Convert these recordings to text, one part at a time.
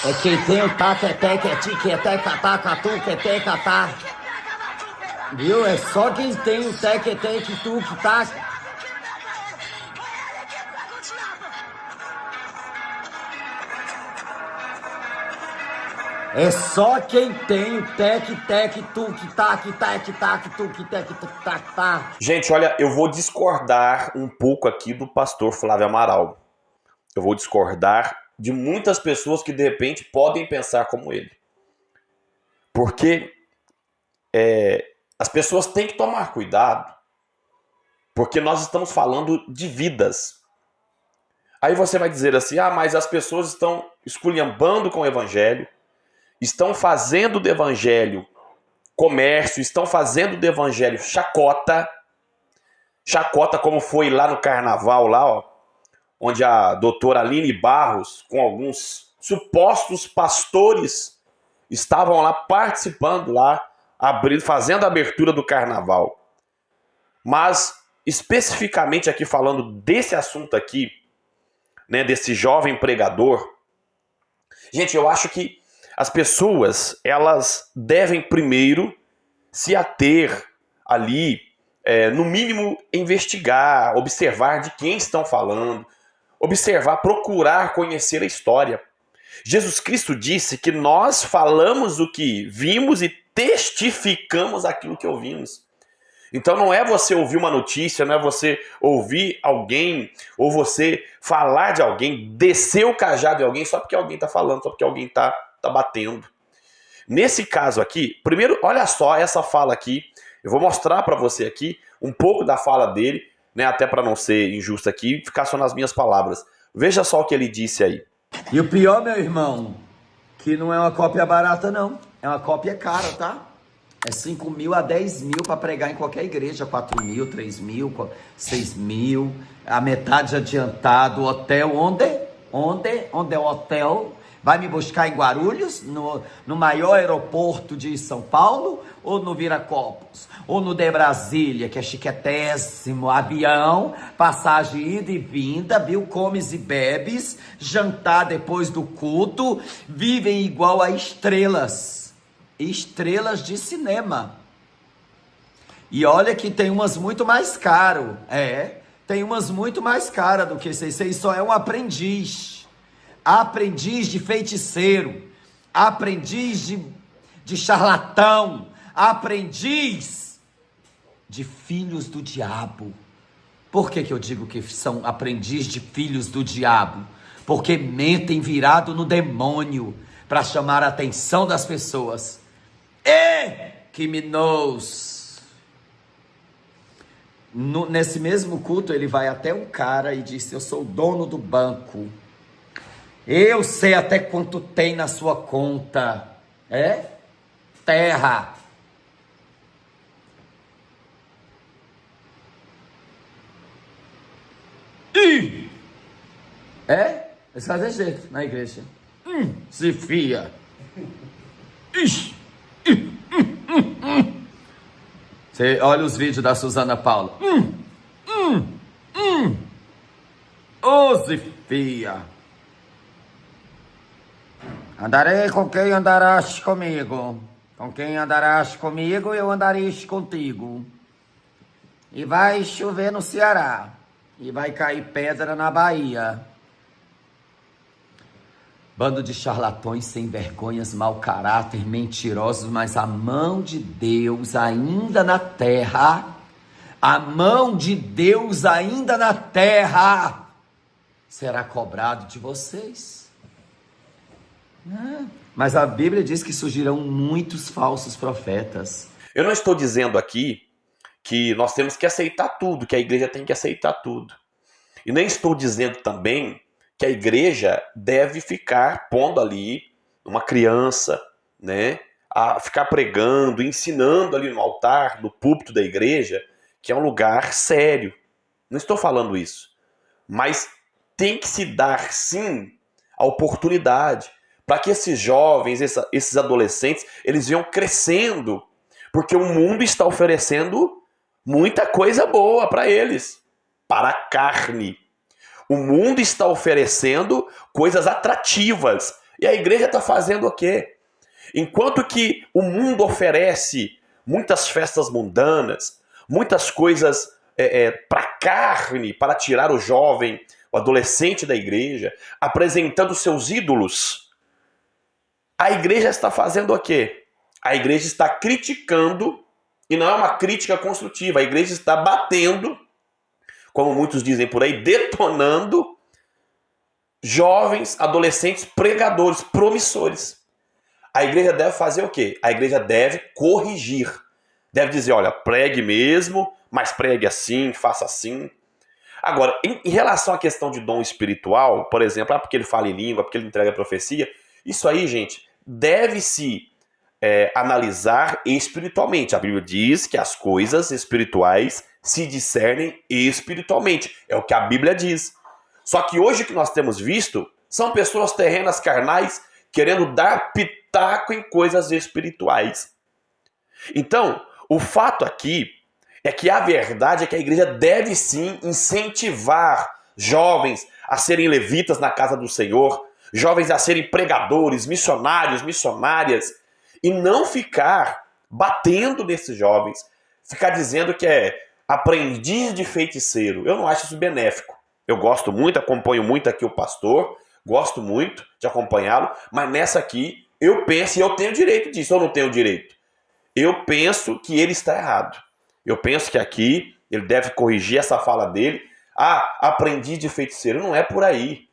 É quem tem o tá, que é té, que é ti, que é té, catá, catu, que é té, catá. Viu? É só quem tem o té, que é té, que tu, que tá. É só quem tem o té, que tu, que tá, que tá, que tá, que tu, que té, que tá, que tá. Gente, olha, eu vou discordar um pouco aqui do pastor Flávio Amaral. Eu vou discordar de muitas pessoas que de repente podem pensar como ele. Porque as pessoas têm que tomar cuidado, porque nós estamos falando de vidas. Aí você vai dizer assim, mas as pessoas estão esculhambando com o evangelho, estão fazendo do evangelho comércio, estão fazendo do evangelho chacota como foi lá no carnaval, lá, ó, onde a doutora Aline Barros, com alguns supostos pastores, estavam lá participando, lá, fazendo a abertura do carnaval. Mas, especificamente aqui falando desse assunto aqui, né, desse jovem pregador, gente, eu acho que as pessoas, elas devem primeiro se ater ali, no mínimo investigar, observar de quem estão falando, observar, procurar conhecer a história. Jesus Cristo disse que nós falamos o que vimos e testificamos aquilo que ouvimos. Então não é você ouvir uma notícia, não é você ouvir alguém, ou você falar de alguém, descer o cajado de alguém só porque alguém está falando, só porque alguém está batendo. Nesse caso aqui, primeiro, olha só essa fala aqui, eu vou mostrar para você aqui um pouco da fala dele, né, até para não ser injusto aqui, ficar só nas minhas palavras. Veja só o que ele disse aí. E o pior, meu irmão, que não é uma cópia barata, não. É uma cópia cara, tá? É 5 mil a 10 mil para pregar em qualquer igreja. 4 mil, 3 mil, 6 mil. A metade adiantado. Hotel, onde é o hotel? Vai me buscar em Guarulhos, no maior aeroporto de São Paulo, ou no Viracopos, ou no de Brasília, que é chiquetésimo, avião, passagem ida e vinda, viu? Comes e bebes, jantar depois do culto, vivem igual a estrelas de cinema. E olha que tem umas muito mais caro, tem umas muito mais caras do que isso só é um aprendiz de feiticeiro, aprendiz de charlatão, aprendiz de filhos do diabo. Por que eu digo que são aprendiz de filhos do diabo? Porque mentem virado no demônio para chamar a atenção das pessoas. Criminosos. Nesse mesmo culto ele vai até um cara e diz: eu sou o dono do banco. Eu sei até quanto tem na sua conta. Terra. Eles fazem jeito na igreja. Se fia. Você olha os vídeos da Susana Paula. Se fia. Andarei com quem andarás comigo. Com quem andarás comigo, eu andarei contigo. E vai chover no Ceará. E vai cair pedra na Bahia. Bando de charlatões sem vergonhas, mau caráter, mentirosos, mas a mão de Deus ainda na terra. A mão de Deus ainda na terra será cobrado de vocês. Mas a Bíblia diz que surgirão muitos falsos profetas. Eu não estou dizendo aqui que nós temos que aceitar tudo, que a igreja tem que aceitar tudo. E nem estou dizendo também que a igreja deve ficar pondo ali uma criança, né, a ficar pregando, ensinando ali no altar, no púlpito da igreja, que é um lugar sério. Não estou falando isso. Mas tem que se dar, sim, a oportunidade para que esses jovens, esses adolescentes, eles venham crescendo, porque o mundo está oferecendo muita coisa boa para eles, para a carne. O mundo está oferecendo coisas atrativas. E a igreja está fazendo o quê? Enquanto que o mundo oferece muitas festas mundanas, muitas coisas para carne, para tirar o jovem, o adolescente da igreja, apresentando seus ídolos, a igreja está fazendo o quê? A igreja está criticando, e não é uma crítica construtiva, a igreja está batendo, como muitos dizem por aí, detonando jovens, adolescentes, pregadores, promissores. A igreja deve fazer o quê? A igreja deve corrigir. Deve dizer, olha, pregue mesmo, mas pregue assim, faça assim. Agora, em relação à questão de dom espiritual, por exemplo, porque ele fala em língua, porque ele entrega profecia, isso aí, gente, deve-se analisar espiritualmente. A Bíblia diz que as coisas espirituais se discernem espiritualmente. É o que a Bíblia diz. Só que hoje o que nós temos visto são pessoas terrenas, carnais, querendo dar pitaco em coisas espirituais. Então, o fato aqui é que a verdade é que a igreja deve sim incentivar jovens a serem levitas na casa do Senhor, jovens a serem pregadores, missionários, missionárias, e não ficar batendo nesses jovens, ficar dizendo que é aprendiz de feiticeiro. Eu não acho isso benéfico. Eu gosto muito, acompanho muito aqui o pastor, gosto muito de acompanhá-lo, mas nessa aqui eu penso, e eu tenho direito disso, ou não tenho direito? Eu penso que ele está errado. Eu penso que aqui ele deve corrigir essa fala dele. Aprendiz de feiticeiro. Não é por aí.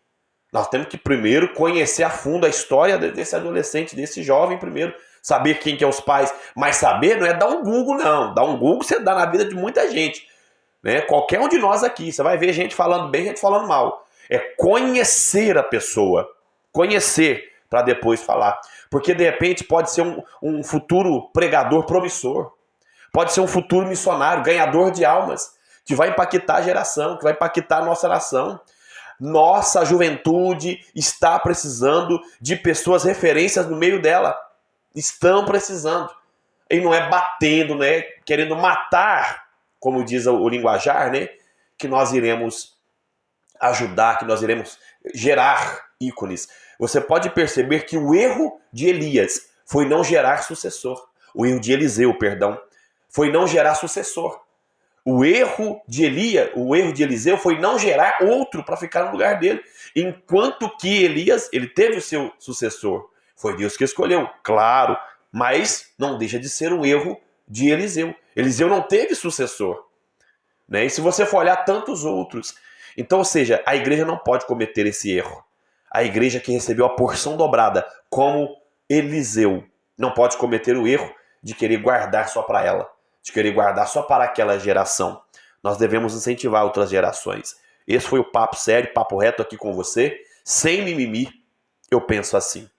Nós temos que primeiro conhecer a fundo a história desse adolescente, desse jovem primeiro. Saber quem que é os pais. Mas saber não é dar um Google, não. Dar um Google você dá na vida de muita gente. Né? Qualquer um de nós aqui. Você vai ver gente falando bem, gente falando mal. É conhecer a pessoa. Conhecer para depois falar. Porque de repente pode ser um futuro pregador promissor. Pode ser um futuro missionário, ganhador de almas, que vai impactar a geração, que vai impactar a nossa nação. Nossa juventude está precisando de pessoas referências no meio dela. Estão precisando. E não é batendo, né, querendo matar, como diz o linguajar, né, que nós iremos ajudar, que nós iremos gerar ícones. Você pode perceber que o erro de Elias foi não gerar sucessor. O erro de Eliseu, perdão, foi não gerar sucessor. O erro de Eliseu foi não gerar outro para ficar no lugar dele. Enquanto que Elias, ele teve o seu sucessor. Foi Deus que escolheu, claro, mas não deixa de ser um erro de Eliseu. Eliseu não teve sucessor. Né? E se você for olhar tantos outros. Então, ou seja, a igreja não pode cometer esse erro. A igreja que recebeu a porção dobrada, como Eliseu, não pode cometer o erro de querer guardar só para ela, de querer guardar só para aquela geração. Nós devemos incentivar outras gerações. Esse foi o papo sério, papo reto aqui com você, sem mimimi. Eu penso assim.